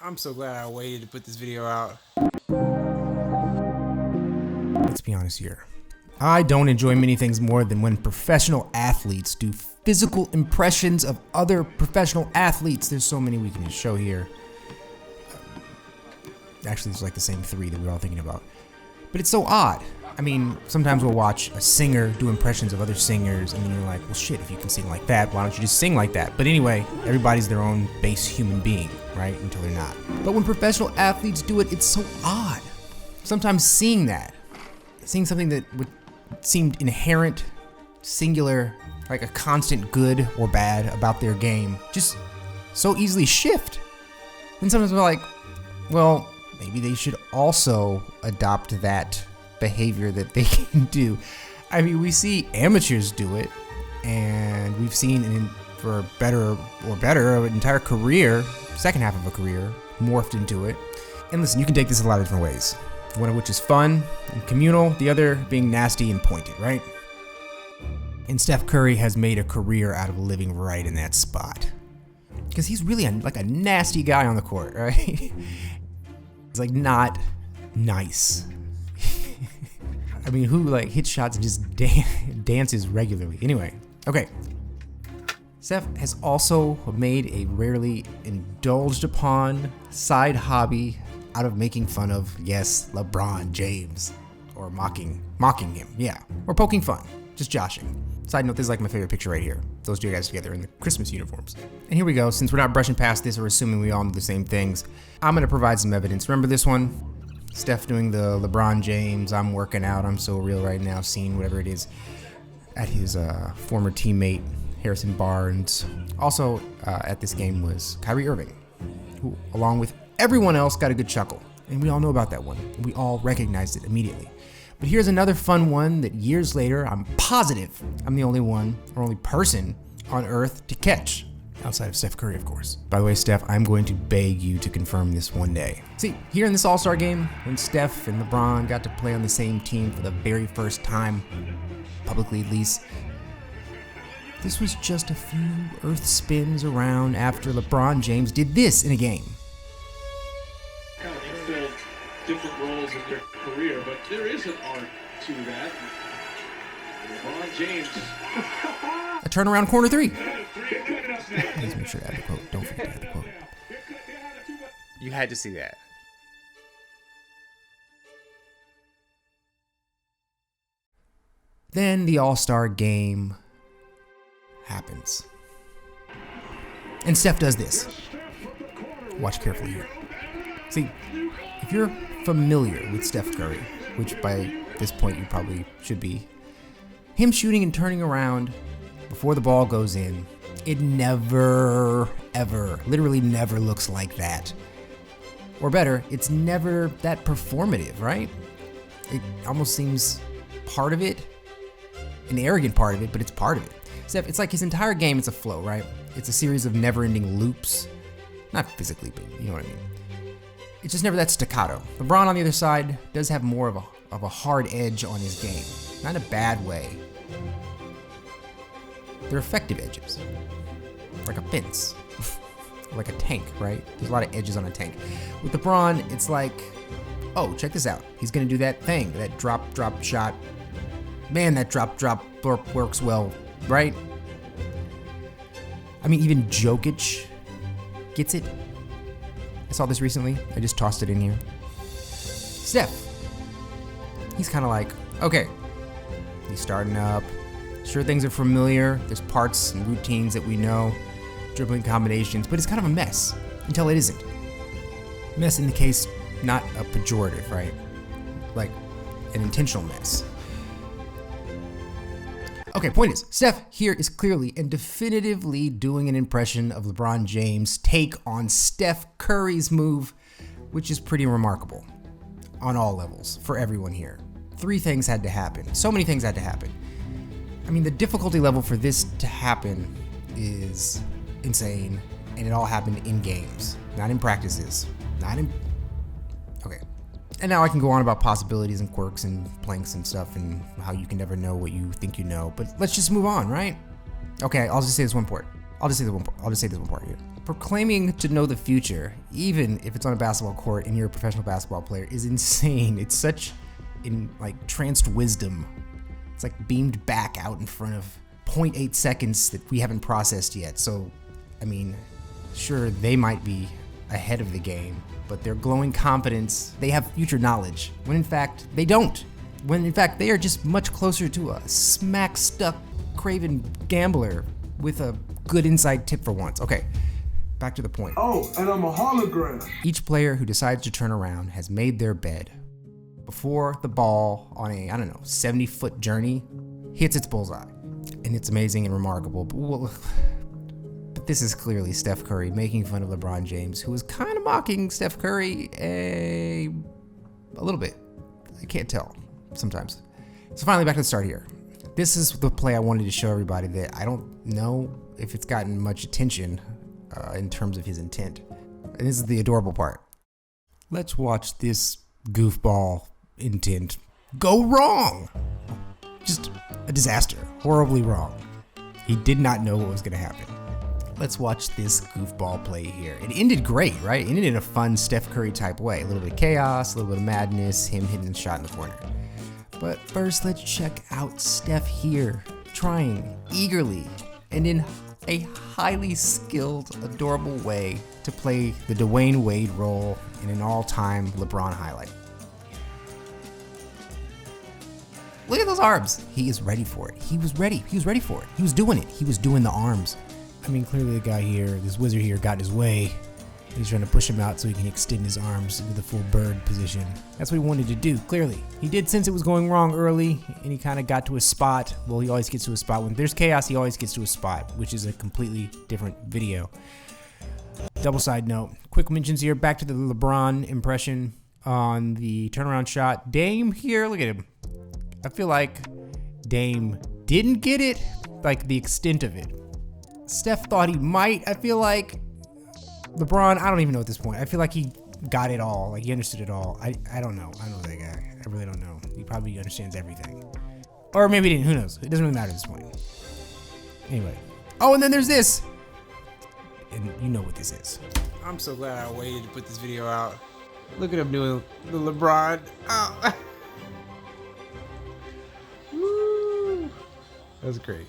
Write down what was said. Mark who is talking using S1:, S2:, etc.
S1: I'm so glad I waited to put this video out.
S2: Let's be honest here. I don't enjoy many things more than when professional athletes do physical impressions of other professional athletes. There's so many we can show here. Actually, there's like the same three that we're all thinking about. But it's so odd. I mean, sometimes we'll watch a singer do impressions of other singers, and then you're like, well, shit, if you can sing like that, why don't you just sing like that? But anyway, everybody's their own base human being, right? Until they're not. But when professional athletes do it, it's so odd. Sometimes seeing something that would seemed inherent, singular, like a constant good or bad about their game, just so easily shift. And sometimes we're like, well, maybe they should also adopt that behavior that they can do. I mean, we see amateurs do it, and we've seen for better or better, an entire career, second half of a career, morphed into it. And listen, you can take this a lot of different ways. One of which is fun and communal, the other being nasty and pointed, right? And Steph Curry has made a career out of living right in that spot. Because he's really like a nasty guy on the court, right? He's like not nice. I mean, who like hits shots and just dances regularly? Anyway, okay. Steph has also made a rarely indulged upon side hobby out of making fun of, yes, LeBron James, or mocking him, yeah, or poking fun, just joshing. Side note, this is like my favorite picture right here. Those two guys together in the Christmas uniforms. And here we go. Since we're not brushing past this or assuming we all know the same things, I'm gonna provide some evidence. Remember this one? Steph doing the LeBron James, I'm working out, I'm so real right now scene, whatever it is, at his former teammate, Harrison Barnes. Also at this game was Kyrie Irving, who, along with everyone else, got a good chuckle. And we all know about that one. And we all recognized it immediately. But here's another fun one that years later, I'm positive I'm the only one or only person on earth to catch. Outside of Steph Curry, of course. By the way, Steph, I'm going to beg you to confirm this one day. See, here in this All-Star game, when Steph and LeBron got to play on the same team for the very first time, publicly at least, this was just a few earth spins around after LeBron James did this in a game.
S3: Kind of fulfilled different roles in their career, but there is an art to that. LeBron James.
S2: A turnaround corner three. Please make sure to add the quote. Don't forget to add the quote.
S1: You had to see that.
S2: Then the All-Star game happens. And Steph does this. Watch carefully here. See, if you're familiar with Steph Curry, which by this point you probably should be, him shooting and turning around before the ball goes in, it never, ever, literally never looks like that. Or better, it's never that performative, right? It almost seems part of it, an arrogant part of it, but it's part of it. Steph, it's like his entire game, it's a flow, right? It's a series of never-ending loops. Not physically, but you know what I mean. It's just never that staccato. LeBron, on the other side, does have more of a hard edge on his game. Not in a bad way. They're effective edges. Like a fence. Like a tank, right? There's a lot of edges on a tank. With LeBron, it's like, oh, check this out. He's gonna do that thing, that drop shot. Man, that drop works well, right? I mean, even Jokic gets it. I saw this recently. I just tossed it in here. Steph, he's kind of like, okay, he's starting up. Sure, things are familiar. There's parts and routines that we know, dribbling combinations, but it's kind of a mess until it isn't. Mess in the case, not a pejorative, right? Like an intentional mess. Okay, point is, Steph here is clearly and definitively doing an impression of LeBron James' take on Steph Curry's move, which is pretty remarkable on all levels for everyone here. Three things had to happen. So many things had to happen. I mean, the difficulty level for this to happen is insane, and it all happened in games, not in practices, okay. And now I can go on about possibilities and quirks and planks and stuff and how you can never know what you think you know, but let's just move on, right? Okay, I'll just say this one part. I'll just say this one part here. proclaiming to know the future, even if it's on a basketball court and you're a professional basketball player, is insane. It's such tranced wisdom. It's like beamed back out in front of 0.8 seconds that we haven't processed yet. So, I mean, sure, they might be ahead of the game, but their glowing confidence, they have future knowledge, when in fact, they don't. When in fact, they are just much closer to a smack-stuck, craven gambler with a good inside tip for once. Okay, back to the point.
S4: Oh, and I'm a hologram.
S2: Each player who decides to turn around has made their bed before the ball on a, 70-foot journey hits its bullseye. And it's amazing and remarkable. But this is clearly Steph Curry making fun of LeBron James, who is kind of mocking Steph Curry a little bit. I can't tell sometimes. So finally, back to the start here. This is the play I wanted to show everybody that I don't know if it's gotten much attention in terms of his intent. And this is the adorable part. Let's watch this goofball intent go wrong. Just a disaster. Horribly wrong. He did not know what was going to happen. Let's watch this goofball play here. It ended great, right? It ended in a fun Steph Curry type way. A little bit of chaos, a little bit of madness, him hitting the shot in the corner. But first, let's check out Steph here, trying eagerly and in a highly skilled, adorable way to play the Dwayne Wade role in an all-time LeBron highlight. Look at those arms. He is ready for it. He was ready. He was ready for it. He was doing it. He was doing the arms. I mean, clearly the guy here, this wizard here, got in his way. He's trying to push him out so he can extend his arms into the full bird position. That's what he wanted to do, clearly. He did sense it was going wrong early, and he kind of got to a spot. Well, he always gets to a spot. When there's chaos, he always gets to a spot, which is a completely different video. Double side note, quick mentions here, back to the LeBron impression on the turnaround shot. Dame here, look at him. I feel like Dame didn't get it, like the extent of it. Steph thought he might. I feel like LeBron, I don't even know at this point. I feel like he got it all. Like he understood it all. I don't know. I don't know that guy. I really don't know. He probably understands everything. Or maybe he didn't. Who knows? It doesn't really matter at this point. Anyway. Oh, and then there's this. And you know what this is.
S1: I'm so glad I waited to put this video out. Look at him doing the LeBron. Oh. Woo. That's great.